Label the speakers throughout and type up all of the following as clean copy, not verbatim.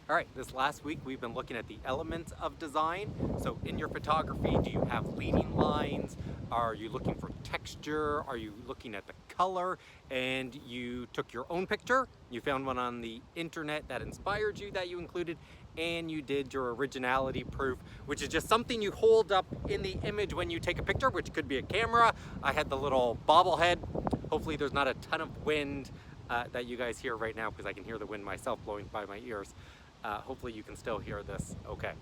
Speaker 1: All right, this last week we've been looking at the elements of design. So in your photography, do you have leading lines? Are you looking for texture? Are you looking at the color? And you took your own picture, you found one on the internet that inspired you that you included, and you did your originality proof, which is just something you hold up in the image when you take a picture, which could be a camera. I had the little bobblehead. Hopefully there's not a ton of wind that you guys hear right now, because I can hear the wind myself blowing by my ears. Hopefully you can still hear this okay.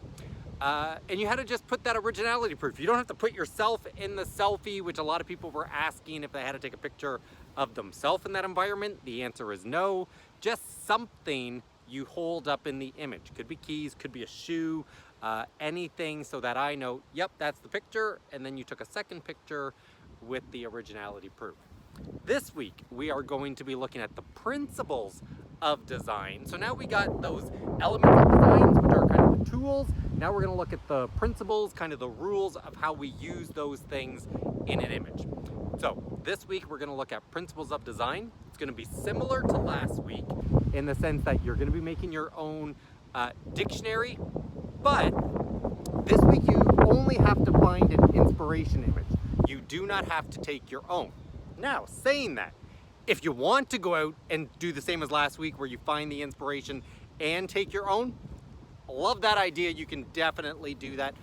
Speaker 1: And you had to just put that originality proof. You don't have to put yourself in the selfie, which a lot of people were asking if they had to take a picture of themselves in that environment. The answer is no. Just something you hold up in the image. Could be keys, could be a shoe, anything, so that I know, yep, that's the picture, and then you took a second picture with the originality proof. This week, we are going to be looking at the principles of design. So now we got those elements of designs, which are kind of the tools. Now we're going to look at the principles, kind of the rules of how we use those things in an image. So this week, we're going to look at principles of design. It's going to be similar to last week in the sense that you're going to be making your own dictionary, but this week you only have to find an inspiration image. You do not have to take your own. Now, saying that, if you want to go out and do the same as last week where you find the inspiration and take your own, love that idea. You can definitely do that.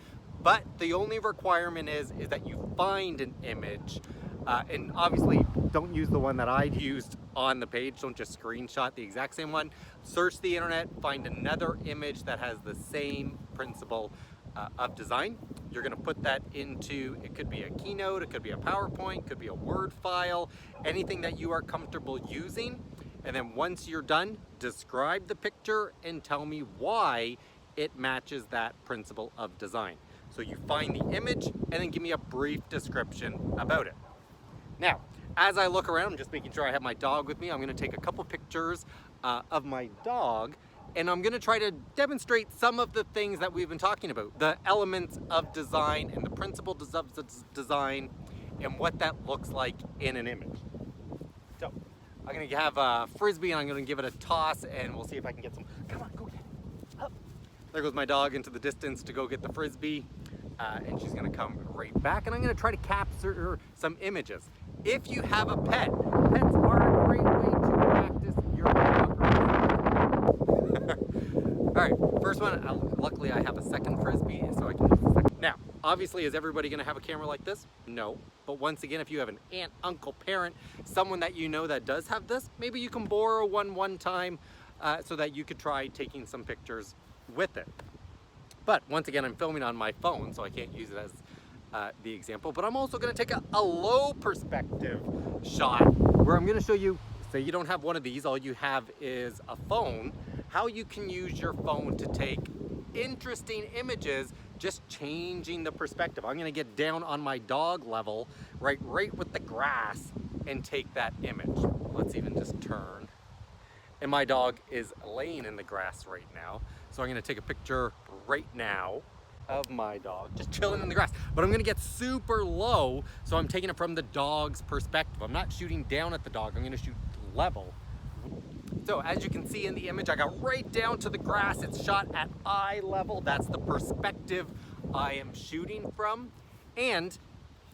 Speaker 1: But the only requirement is that you find an image. And obviously, don't use the one that I used on the page. Don't just screenshot the exact same one. Search the internet, find another image that has the same principle of design. You're going to put that into, it could be a Keynote, it could be a PowerPoint, it could be a Word file, anything that you are comfortable using. And then once you're done, describe the picture and tell me why it matches that principle of design. So you find the image and then give me a brief description about it. Now, as I look around, I'm just making sure I have my dog with me. I'm going to take a couple pictures of my dog, and I'm going to try to demonstrate some of the things that we've been talking about, the elements of design and the principles of design and what that looks like in an image. So I'm going to have a Frisbee and I'm going to give it a toss, and we'll see if I can get some. Come on, go get it. Up. There goes my dog into the distance to go get the Frisbee, and she's going to come right back, and I'm going to try to capture some images. If you have a pet, pets are a great way to practice your photography. All right, first one, luckily I have a second Frisbee, so I can use the second. Now, obviously, is everybody gonna have a camera like this? No, but once again, if you have an aunt, uncle, parent, someone that you know that does have this, maybe you can borrow one time so that you could try taking some pictures with it. But once again, I'm filming on my phone, so I can't use it as the example, but I'm also gonna take a low perspective shot where I'm gonna show you, say you don't have one of these, all you have is a phone, how you can use your phone to take interesting images, just changing the perspective. I'm gonna get down on my dog level, right with the grass, and take that image. Let's even just turn. And my dog is laying in the grass right now, so I'm gonna take a picture right now of my dog, just chilling in the grass. But I'm gonna get super low, so I'm taking it from the dog's perspective. I'm not shooting down at the dog, I'm gonna shoot level. So as you can see in the image, I got right down to the grass. It's shot at eye level. That's the perspective I am shooting from. And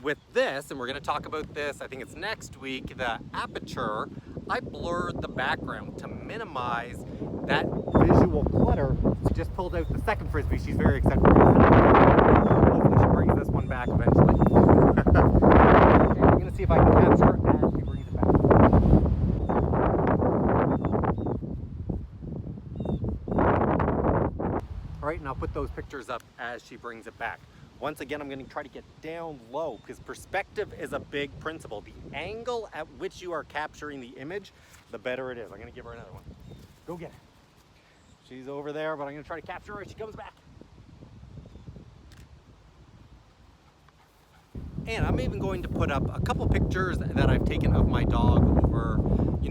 Speaker 1: with this, and we're gonna talk about this, I think it's next week, the aperture, I blurred the background to minimize that visual clutter. She just pulled out the second Frisbee. She's very excited. Hopefully she brings this one back eventually. Okay, I'm gonna see if I can capture her as she brings it back. All right, and I'll put those pictures up as she brings it back. Once again, I'm going to try to get down low because perspective is a big principle. The angle at which you are capturing the image, the better it is. I'm going to give her another one. Go get it. She's over there, but I'm going to try to capture her as she comes back. And I'm even going to put up a couple pictures that I've taken of my dog over,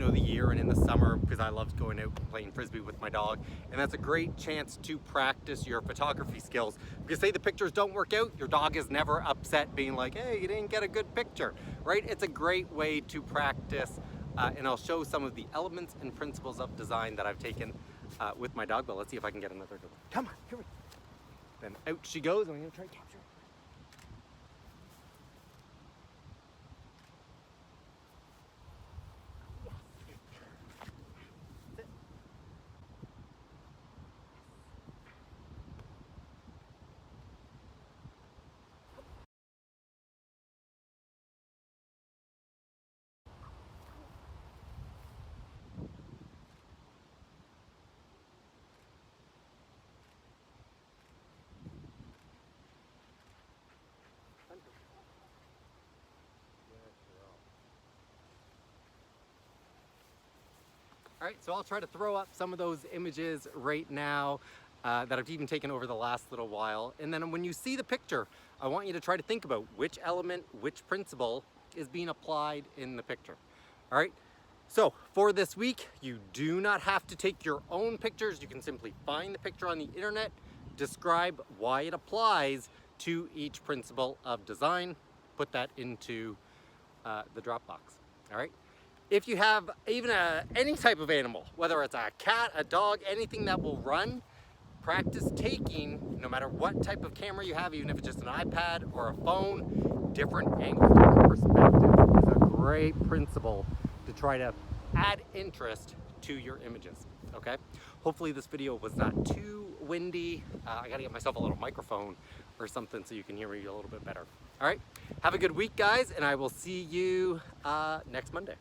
Speaker 1: the year and in the summer, because I love going out and playing Frisbee with my dog. And that's a great chance to practice your photography skills. Because say the pictures don't work out, your dog is never upset being like, hey, you didn't get a good picture, right? It's a great way to practice. And I'll show some of the elements and principles of design that I've taken with my dog, but let's see if I can get another good one. Come on, here we go. Then out she goes, and I'm gonna try to capture her. All right, so I'll try to throw up some of those images right now that I've even taken over the last little while. And then when you see the picture, I want you to try to think about which element, which principle is being applied in the picture. All right, so for this week, you do not have to take your own pictures. You can simply find the picture on the internet, describe why it applies to each principle of design, put that into the Dropbox. All right. If you have even any type of animal, whether it's a cat, a dog, anything that will run, practice taking, no matter what type of camera you have, even if it's just an iPad or a phone, different angles, different perspectives is a great principle to try to add interest to your images, okay? Hopefully this video was not too windy. I gotta get myself a little microphone or something so you can hear me a little bit better. All right, have a good week, guys, and I will see you next Monday.